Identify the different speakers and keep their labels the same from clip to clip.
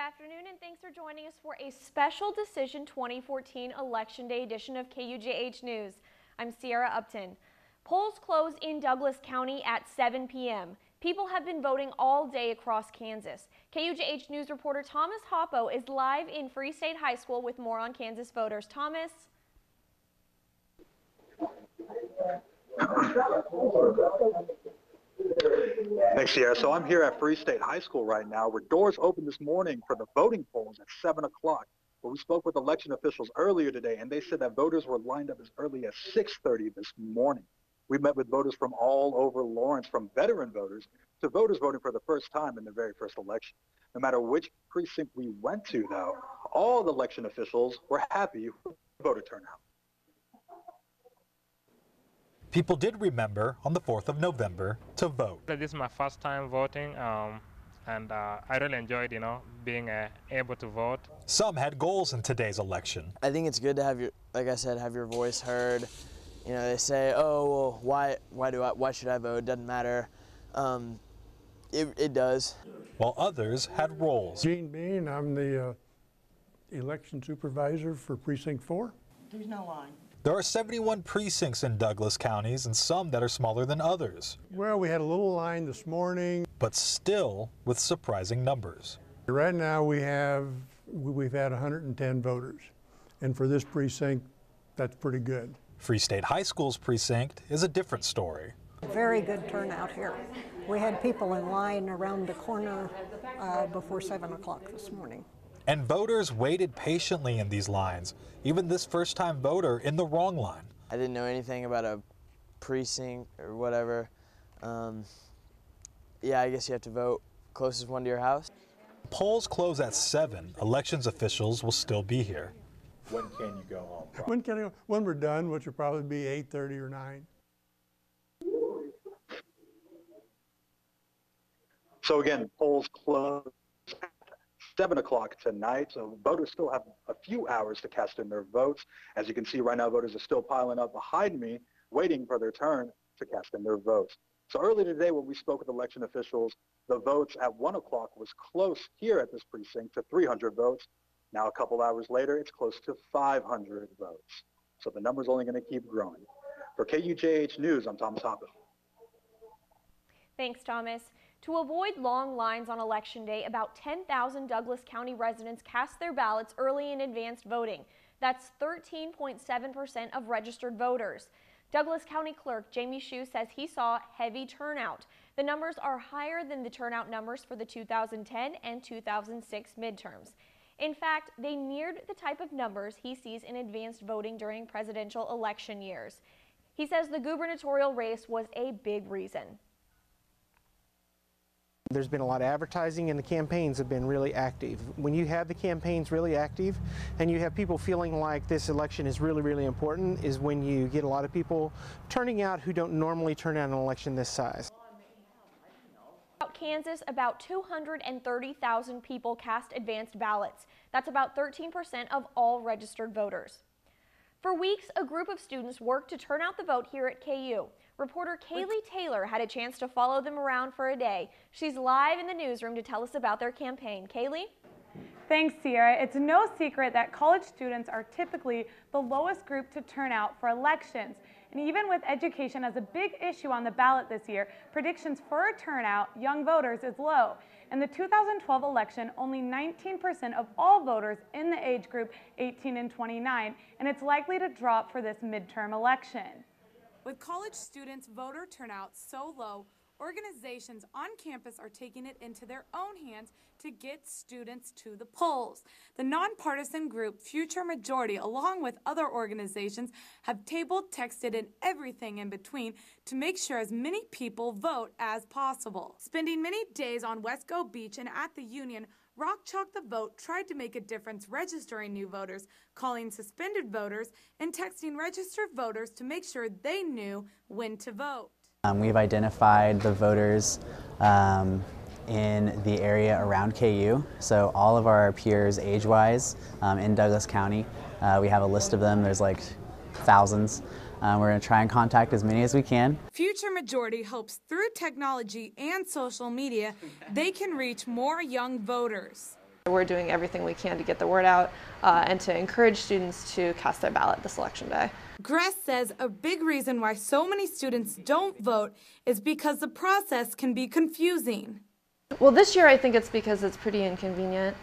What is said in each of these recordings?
Speaker 1: afternoon, and thanks for joining us for a special Decision 2014 Election Day edition of KUJH News. I'm Sierra Upton. Polls close in Douglas County at 7 p.m. People have been voting all day across Kansas. KUJH News reporter Thomas Hoppo is live in Free State High School with more on Kansas voters. Thomas?
Speaker 2: Thanks, Sierra. So I'm here at Free State High School right now, where doors opened this morning for the voting polls at 7 o'clock. But we spoke with election officials earlier today, and they said that voters were lined up as early as 6:30 this morning. We met with voters from all over Lawrence, from veteran voters to voters voting for the first time in their very first election. No matter which precinct we went to, though, all the election officials were happy with voter turnout.
Speaker 3: People did remember on the 4th of November to vote.
Speaker 4: This is my first time voting, and I really enjoyed, being able to vote.
Speaker 3: Some had goals in today's election.
Speaker 5: I think it's good to have like I said, have your voice heard. They say, oh, well, why should I vote? It doesn't matter. It does.
Speaker 3: While others had roles.
Speaker 6: Gene Bean, I'm the election supervisor for Precinct 4.
Speaker 7: There's no line.
Speaker 3: There are 71 precincts in Douglas counties and some that are smaller than others.
Speaker 6: Well, we had a little line this morning.
Speaker 3: But still with surprising numbers.
Speaker 6: Right now we've had 110 voters. And for this precinct, that's pretty good.
Speaker 3: Free State High School's precinct is a different story.
Speaker 7: Very good turnout here. We had people in line around the corner before 7 o'clock this morning.
Speaker 3: And voters waited patiently in these lines, even this first-time voter in the wrong line.
Speaker 5: I didn't know anything about a precinct or whatever. Yeah, I guess you have to vote closest one to your house.
Speaker 3: Polls close at 7. Elections officials will still be here.
Speaker 2: When can you go home?
Speaker 6: When we're done, which will probably be 8:30 or 9.
Speaker 2: So again, polls close 7 o'clock tonight, so voters still have a few hours to cast in their votes. As you can see right now, voters are still piling up behind me, waiting for their turn to cast in their votes. So earlier today, when we spoke with election officials, the votes at 1 o'clock was close here at this precinct to 300 votes. Now, a couple hours later, it's close to 500 votes. So the number's only going to keep growing. For KUJH News, I'm Thomas Hoppo.
Speaker 1: Thanks, Thomas. To avoid long lines on Election Day, about 10,000 Douglas County residents cast their ballots early in advanced voting. That's 13.7% of registered voters. Douglas County Clerk Jamie Shue says he saw heavy turnout. The numbers are higher than the turnout numbers for the 2010 and 2006 midterms. In fact, they neared the type of numbers he sees in advanced voting during presidential election years. He says the gubernatorial race was a big reason.
Speaker 8: There's been a lot of advertising and the campaigns have been really active. When you have the campaigns really active and you have people feeling like this election is really, really important is when you get a lot of people turning out who don't normally turn out an election this size.
Speaker 1: Kansas, about 230,000 people cast advanced ballots. That's about 13% of all registered voters. For weeks, a group of students worked to turn out the vote here at KU. Reporter Kaylee Taylor had a chance to follow them around for a day. She's live in the newsroom to tell us about their campaign. Kaylee?
Speaker 9: Thanks, Sierra. It's no secret that college students are typically the lowest group to turn out for elections. And even with education as a big issue on the ballot this year, predictions for a turnout, young voters, is low. In the 2012 election, only 19% of all voters in the age group 18 and 29, and it's likely to drop for this midterm election.
Speaker 10: With college students' voter turnout so low, organizations on campus are taking it into their own hands to get students to the polls. The nonpartisan group Future Majority, along with other organizations, have tabled, texted, and everything in between to make sure as many people vote as possible. Spending many days on Wesco Beach and at the Union, Rock Chalk the Vote tried to make a difference registering new voters, calling suspended voters, and texting registered voters to make sure they knew when to vote.
Speaker 11: We've identified the voters in the area around KU, so all of our peers age-wise in Douglas County. We have a list of them, there's like thousands. We're going to try and contact as many as we can.
Speaker 10: Future Majority hopes through technology and social media they can reach more young voters.
Speaker 12: We're doing everything we can to get the word out and to encourage students to cast their ballot this election day.
Speaker 10: Gress says a big reason why so many students don't vote is because the process can be confusing.
Speaker 12: Well, this year I think it's because it's pretty inconvenient.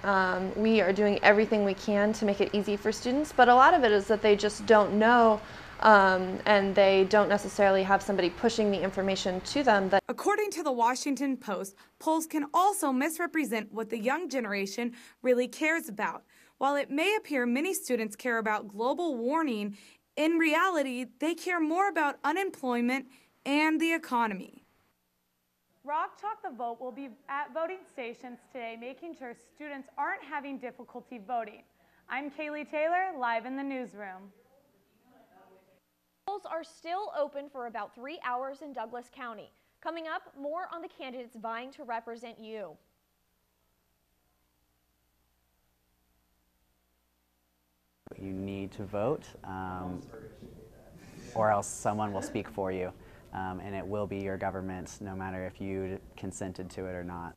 Speaker 12: We are doing everything we can to make it easy for students, but a lot of it is that they just don't know and they don't necessarily have somebody pushing the information to them.
Speaker 10: According to the Washington Post, polls can also misrepresent what the young generation really cares about. While it may appear many students care about global warming, in reality, they care more about unemployment and the economy.
Speaker 9: Rock Chalk the Vote will be at voting stations today, making sure students aren't having difficulty voting. I'm Kaylee Taylor, live in the newsroom.
Speaker 1: Polls are still open for about 3 hours in Douglas County. Coming up, more on the candidates vying to represent you.
Speaker 11: You need to vote, or else someone will speak for you, and it will be your government, no matter if you consented to it or not.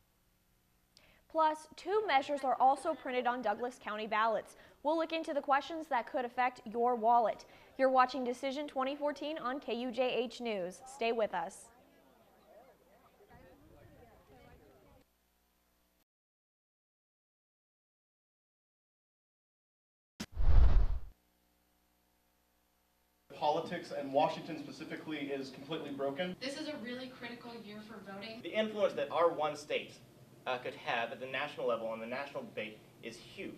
Speaker 1: Plus, 2 measures are also printed on Douglas County ballots. We'll look into the questions that could affect your wallet. You're watching Decision 2014 on KUJH News. Stay with us.
Speaker 13: Politics and Washington specifically is completely broken.
Speaker 14: This is a really critical year for voting.
Speaker 15: The influence that our one state could have at the national level and the national debate is huge.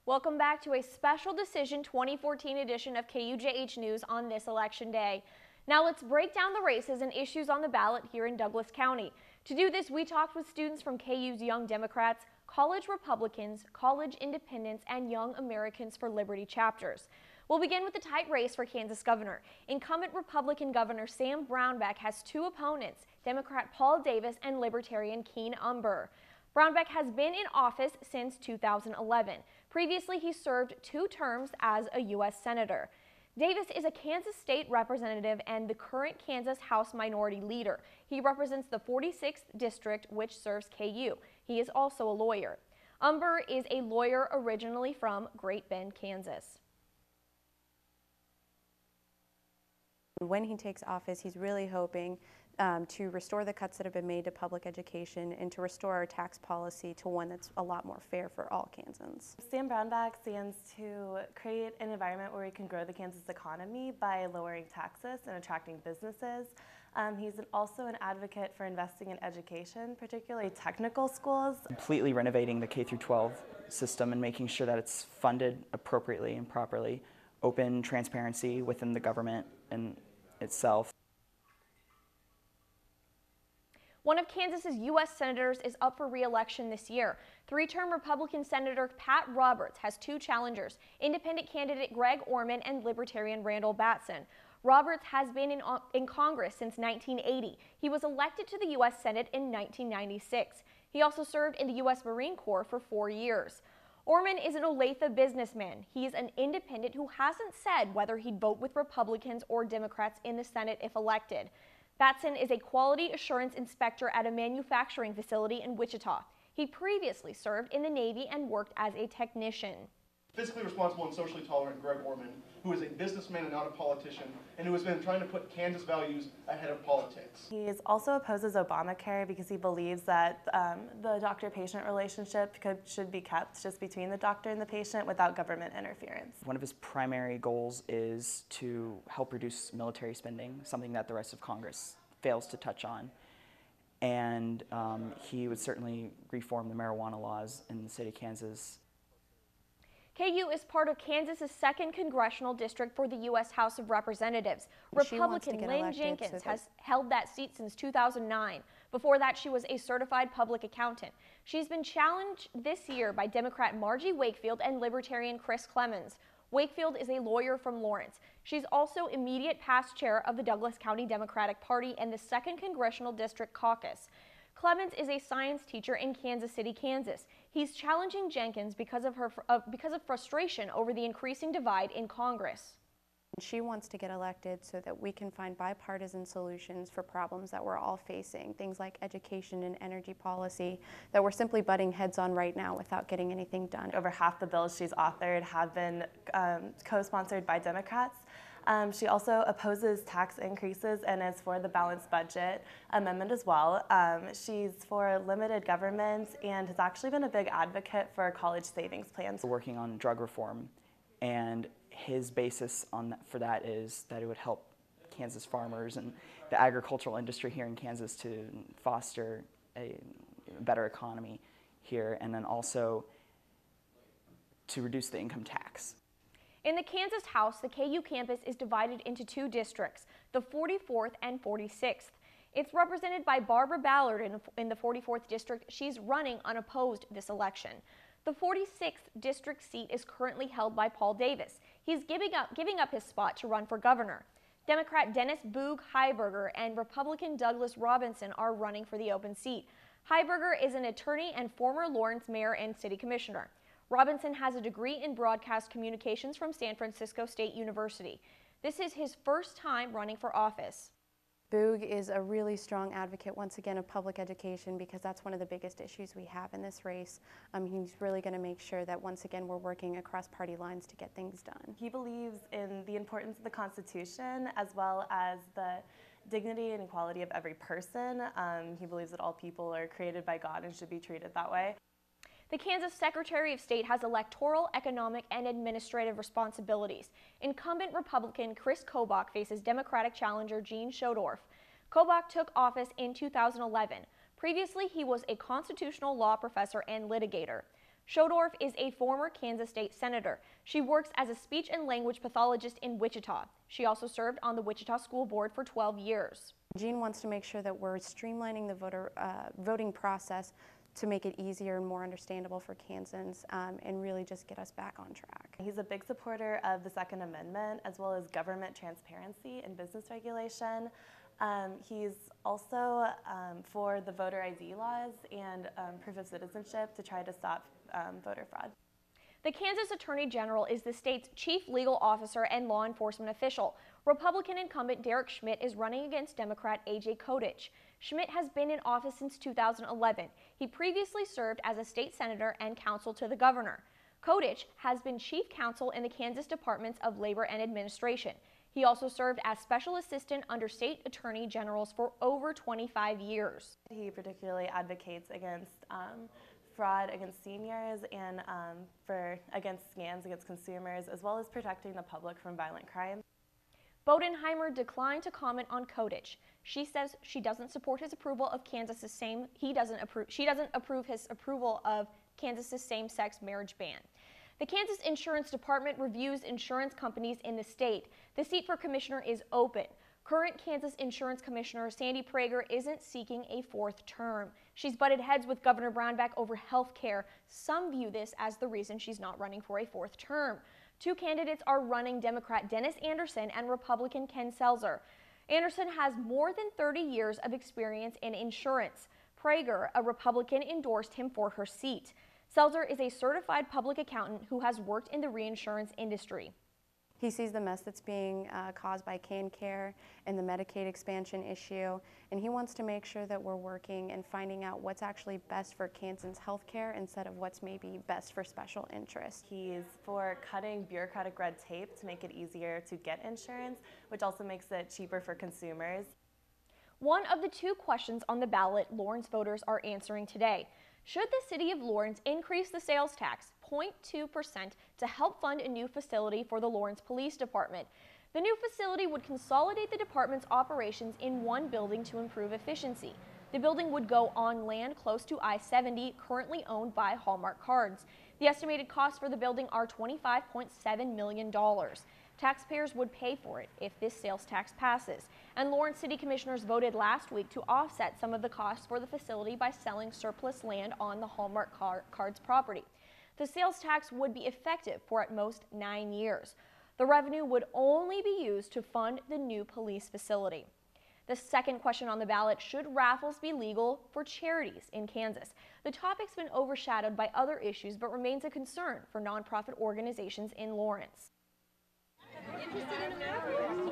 Speaker 1: Welcome back to a special Decision 2014 edition of KUJH News on this election day. Now let's break down the races and issues on the ballot here in Douglas County. To do this, we talked with students from KU's Young Democrats, College Republicans, College Independents, and Young Americans for Liberty chapters. We'll begin with the tight race for Kansas governor. Incumbent Republican Governor Sam Brownback has 2 opponents, Democrat Paul Davis and Libertarian Keen Umber. Brownback has been in office since 2011. Previously, he served 2 terms as a U.S. Senator. Davis is a Kansas State representative and the current Kansas House Minority Leader. He represents the 46th District, which serves KU. He is also a lawyer. Umber is a lawyer originally from Great Bend, Kansas.
Speaker 16: When he takes office, he's really hoping to restore the cuts that have been made to public education and to restore our tax policy to one that's a lot more fair for all Kansans.
Speaker 17: Sam Brownback stands to create an environment where we can grow the Kansas economy by lowering taxes and attracting businesses. He's also an advocate for investing in education, particularly technical schools.
Speaker 18: Completely renovating the K-12 system and making sure that it's funded appropriately and properly. Open transparency within the government and itself.
Speaker 1: One of Kansas's U.S. senators is up for re-election this year. 3-term Republican Senator Pat Roberts has 2 challengers, independent candidate Greg Orman and Libertarian Randall Batson. Roberts has been in Congress since 1980. He was elected to the U.S. Senate in 1996. He also served in the U.S. Marine Corps for 4 years. Orman is an Olathe businessman. He is an independent who hasn't said whether he'd vote with Republicans or Democrats in the Senate if elected. Batson is a quality assurance inspector at a manufacturing facility in Wichita. He previously served in the Navy and worked as a technician.
Speaker 13: Fiscally responsible and socially tolerant Greg Orman, who is a businessman and not a politician, and who has been trying to put Kansas values ahead of politics.
Speaker 17: He also opposes Obamacare because he believes that the doctor-patient relationship should be kept just between the doctor and the patient without government interference.
Speaker 18: One of his primary goals is to help reduce military spending, something that the rest of Congress fails to touch on. And he would certainly reform the marijuana laws in the state of Kansas.
Speaker 1: KU is part of Kansas's 2nd congressional district for the U.S. House of Representatives. Republican Lynn Jenkins has held that seat since 2009. Before that, she was a certified public accountant. She's been challenged this year by Democrat Margie Wakefield and Libertarian Chris Clemens. Wakefield is a lawyer from Lawrence. She's also immediate past chair of the Douglas County Democratic Party and the 2nd Congressional District Caucus. Clemens is a science teacher in Kansas City, Kansas. He's challenging Jenkins because of frustration over the increasing divide in Congress.
Speaker 16: She wants to get elected so that we can find bipartisan solutions for problems that we're all facing, things like education and energy policy that we're simply butting heads on right now without getting anything done.
Speaker 17: Over half the bills she's authored have been co-sponsored by Democrats. She also opposes tax increases and is for the balanced budget amendment as well. She's for limited government and has actually been a big advocate for college savings plans.
Speaker 18: We're working on drug reform, and his basis for that is that it would help Kansas farmers and the agricultural industry here in Kansas to foster a better economy here, and then also to reduce the income tax.
Speaker 1: In the Kansas House, the KU campus is divided into two districts, the 44th and 46th. It's represented by Barbara Ballot in the 44th district. She's running unopposed this election. The 46th district seat is currently held by Paul Davis. He's giving up his spot to run for governor. Democrat Dennis Boog Heiberger and Republican Douglas Robinson are running for the open seat. Heiberger is an attorney and former Lawrence mayor and city commissioner. Robinson has a degree in broadcast communications from San Francisco State University. This is his first time running for office.
Speaker 16: Boog is a really strong advocate, once again, of public education because that's one of the biggest issues we have in this race. He's really going to make sure that, once again, we're working across party lines to get things done.
Speaker 17: He believes in the importance of the Constitution as well as the dignity and equality of every person. He believes that all people are created by God and should be treated that way.
Speaker 1: The Kansas Secretary of State has electoral, economic, and administrative responsibilities. Incumbent Republican Chris Kobach faces Democratic challenger Gene Schodorf. Kobach took office in 2011. Previously, he was a constitutional law professor and litigator. Schodorf is a former Kansas State Senator. She works as a speech and language pathologist in Wichita. She also served on the Wichita School Board for 12 years.
Speaker 16: Gene wants to make sure that we're streamlining the voting process to make it easier and more understandable for Kansans and really just get us back on track.
Speaker 17: He's a big supporter of the Second Amendment as well as government transparency and business regulation. He's also for the voter ID laws and proof of citizenship to try to stop voter fraud.
Speaker 1: The Kansas Attorney General is the state's chief legal officer and law enforcement official. Republican incumbent Derek Schmidt is running against Democrat A.J. KUJH. Schmidt has been in office since 2011. He previously served as a state senator and counsel to the governor. KUJH has been chief counsel in the Kansas Departments of Labor and Administration. He also served as special assistant under state attorney generals for over 25 years.
Speaker 17: He particularly advocates against fraud against seniors and against scams against consumers, as well as protecting the public from violent crime.
Speaker 1: Bodenheimer declined to comment on KUJH. She says she doesn't support his approval of Kansas's she doesn't approve his approval of Kansas's same-sex marriage ban. The Kansas Insurance Department reviews insurance companies in the state. The seat for commissioner is open. Current Kansas Insurance Commissioner Sandy Prager isn't seeking a fourth term. She's butted heads with Governor Brownback over health care. Some view this as the reason she's not running for a fourth term. Two candidates are running, Democrat Dennis Anderson and Republican Ken Selzer. Anderson has more than 30 years of experience in insurance. Prager, a Republican, endorsed him for her seat. Selzer is a certified public accountant who has worked in the reinsurance industry.
Speaker 16: He sees the mess that's being caused by CanCare and the Medicaid expansion issue, and he wants to make sure that we're working and finding out what's actually best for Kansans health care instead of what's maybe best for special interests.
Speaker 17: He's for cutting bureaucratic red tape to make it easier to get insurance, which also makes it cheaper for consumers.
Speaker 1: One of the two questions on the ballot Lawrence voters are answering today. Should the city of Lawrence increase the sales tax 0.2% to help fund a new facility for the Lawrence Police Department? The new facility would consolidate the department's operations in one building to improve efficiency. The building would go on land close to I-70, currently owned by Hallmark Cards. The estimated costs for the building are $25.7 million. Taxpayers would pay for it if this sales tax passes. And Lawrence City Commissioners voted last week to offset some of the costs for the facility by selling surplus land on the Hallmark Cards property. The sales tax would be effective for at most 9 years. The revenue would only be used to fund the new police facility. The second question on the ballot: should raffles be legal for charities in Kansas? The topic's been overshadowed by other issues but remains a concern for nonprofit organizations in Lawrence.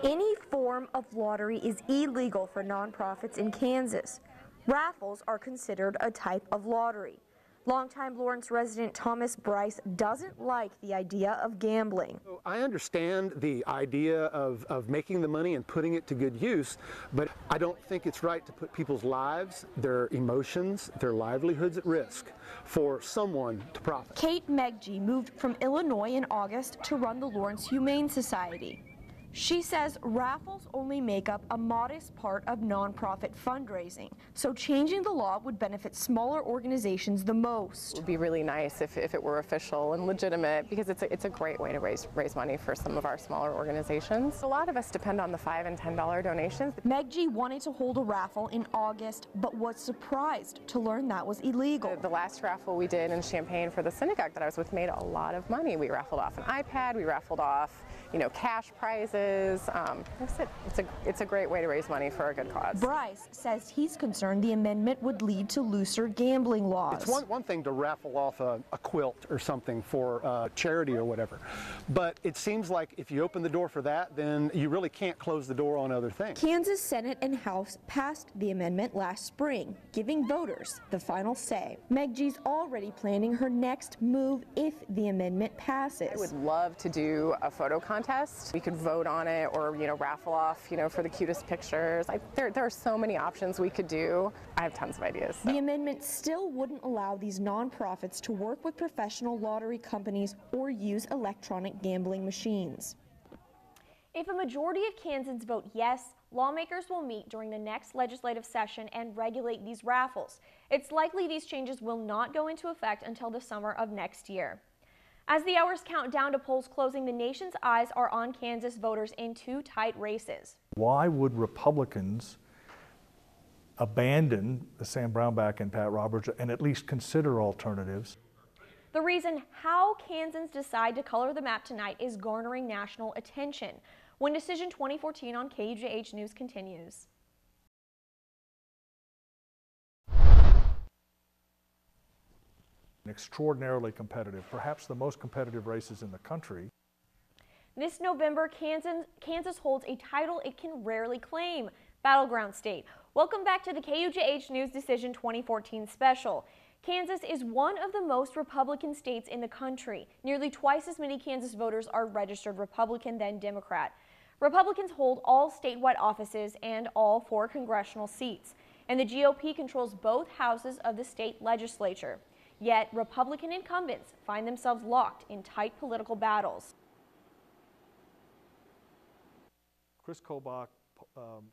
Speaker 1: Any form of lottery is illegal for nonprofits in Kansas. Raffles are considered a type of lottery. Longtime Lawrence resident Thomas Bryce doesn't like the idea of gambling.
Speaker 19: I understand the idea of making the money and putting it to good use, but I don't think it's right to put people's lives, their emotions, their livelihoods at risk for someone to profit.
Speaker 1: Kate Meggy moved from Illinois in August to run the Lawrence Humane Society. She says raffles only make up a modest part of nonprofit fundraising, so changing the law would benefit smaller organizations the most.
Speaker 20: It would be really nice if it were official and legitimate, because it's a great way to raise money for some of our smaller organizations. A lot of us depend on the $5 and $10 donations.
Speaker 1: Meggy wanted to hold a raffle in August, but was surprised to learn that was illegal.
Speaker 20: The last raffle we did in Champaign for the synagogue that I was with made a lot of money. We raffled off an iPad, we raffled off, cash prizes. It's a great way to raise money for a good cause.
Speaker 1: Bryce says he's concerned the amendment would lead to looser gambling laws.
Speaker 19: It's one thing to raffle off a quilt or something for charity or whatever, but it seems like if you open the door for that, then you really can't close the door on other things.
Speaker 1: Kansas Senate and House passed the amendment last spring, giving voters the final say. Meggy's already planning her next move if the amendment passes.
Speaker 20: I would love to do a photo contest. We could vote on it, or raffle off for the cutest pictures. There are so many options we could do. I have tons of ideas. So.
Speaker 1: The amendment still wouldn't allow these nonprofits to work with professional lottery companies or use electronic gambling machines. If a majority of Kansans vote yes, lawmakers will meet during the next legislative session and regulate these raffles. It's likely these changes will not go into effect until the summer of next year. As the hours count down to polls closing, the nation's eyes are on Kansas voters in two tight races.
Speaker 21: Why would Republicans abandon the Sam Brownback and Pat Roberts and at least consider alternatives?
Speaker 1: The reason how Kansans decide to color the map tonight is garnering national attention. When Decision 2014 on KUJH News continues.
Speaker 21: Extraordinarily competitive, perhaps the most competitive races in the country.
Speaker 1: This November, Kansas holds a title it can rarely claim, Battleground State. Welcome back to the KUJH News Decision 2014 special. Kansas is one of the most Republican states in the country. Nearly twice as many Kansas voters are registered Republican than Democrat. Republicans hold all statewide offices and all 4 congressional seats, and the GOP controls both houses of the state legislature. Yet, Republican incumbents find themselves locked in tight political battles.
Speaker 21: Chris Kobach,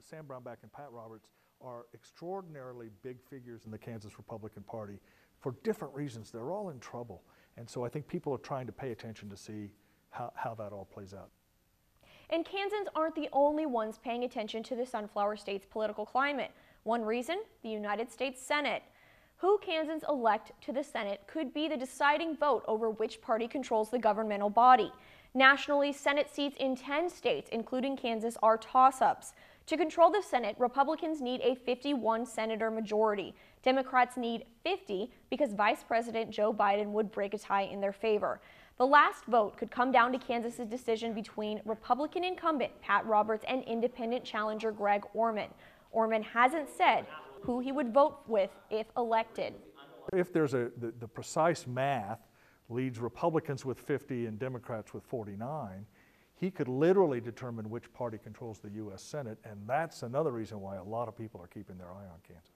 Speaker 21: Sam Brownback, and Pat Roberts are extraordinarily big figures in the Kansas Republican Party for different reasons. They're all in trouble. And so I think people are trying to pay attention to see how that all plays out.
Speaker 1: And Kansans aren't the only ones paying attention to the Sunflower State's political climate. One reason, the United States Senate. Who Kansans elect to the Senate could be the deciding vote over which party controls the governmental body. Nationally, Senate seats in 10 states, including Kansas, are toss-ups. To control the Senate, Republicans need a 51-senator majority. Democrats need 50 because Vice President Joe Biden would break a tie in their favor. The last vote could come down to Kansas's decision between Republican incumbent Pat Roberts and independent challenger Greg Orman. Orman hasn't said who he would vote with if elected.
Speaker 21: If there's the precise math leads Republicans with 50 and Democrats with 49, he could literally determine which party controls the U.S. Senate, and that's another reason why a lot of people are keeping their eye on Kansas.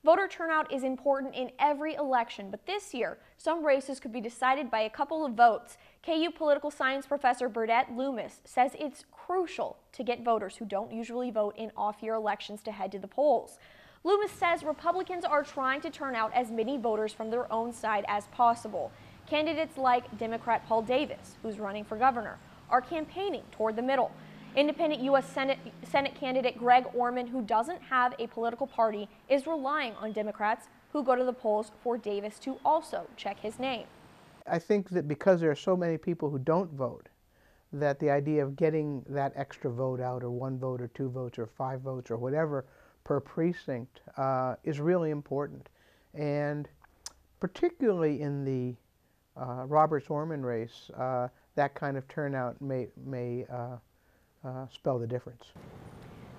Speaker 1: Voter turnout is important in every election, but this year, some races could be decided by a couple of votes. KU political science professor Burdette Loomis says it's crucial to get voters who don't usually vote in off-year elections to head to the polls. Loomis says Republicans are trying to turn out as many voters from their own side as possible. Candidates like Democrat Paul Davis, who's running for governor, are campaigning toward the middle. Independent U.S. Senate candidate Greg Orman, who doesn't have a political party, is relying on Democrats who go to the polls for Davis to also check his name.
Speaker 22: I think that because there are so many people who don't vote, that the idea of getting that extra vote out, or 1 vote or 2 votes or 5 votes or whatever per precinct is really important. And particularly in the Roberts-Orman race, that kind of turnout may spell the difference.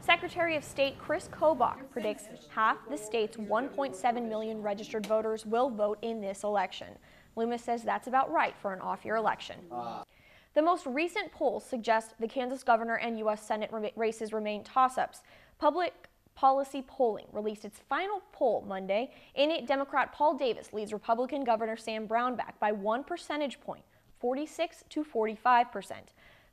Speaker 1: Secretary of State Chris KUJH predicts half the state's 1.7 million registered voters will vote in this election. Loomis says that's about right for an off-year election. The most recent polls suggest the Kansas governor and U.S. Senate races remain toss-ups. Public Policy Polling released its final poll Monday. In it, Democrat Paul Davis leads Republican Governor Sam Brownback by 1 percentage point, 46 to 45%.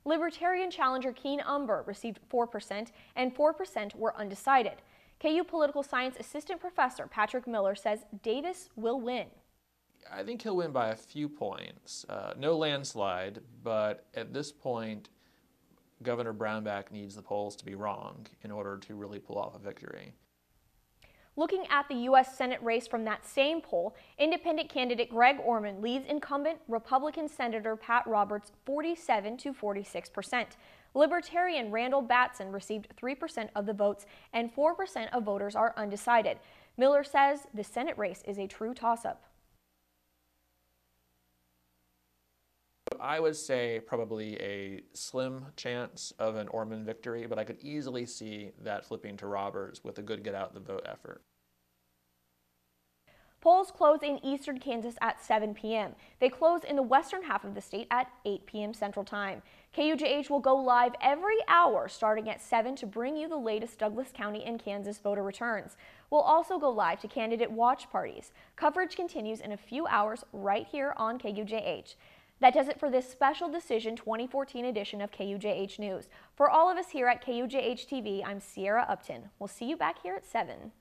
Speaker 1: Libertarian challenger Keen Umber received 4%, and 4% were undecided. KU political science assistant professor Patrick Miller says Davis will win.
Speaker 4: I think he'll win by a few points. No landslide, but at this point, Governor Brownback needs the polls to be wrong in order to really pull off a victory.
Speaker 1: Looking at the U.S. Senate race from that same poll, independent candidate Greg Orman leads incumbent Republican Senator Pat Roberts 47 to 46%. Libertarian Randall Batson received 3% of the votes, and 4% of voters are undecided. Miller says the Senate race is a true toss-up.
Speaker 4: I would say probably a slim chance of an Orman victory, but I could easily see that flipping to Roberts with a good get-out-the-vote effort.
Speaker 1: Polls close in eastern Kansas at 7 p.m. They close in the western half of the state at 8 p.m. Central Time. KUJH will go live every hour starting at 7 to bring you the latest Douglas County and Kansas voter returns. We'll also go live to candidate watch parties. Coverage continues in a few hours right here on KUJH. That does it for this special decision 2014 edition of KUJH News. For all of us here at KUJH TV, I'm Sierra Upton. We'll see you back here at 7.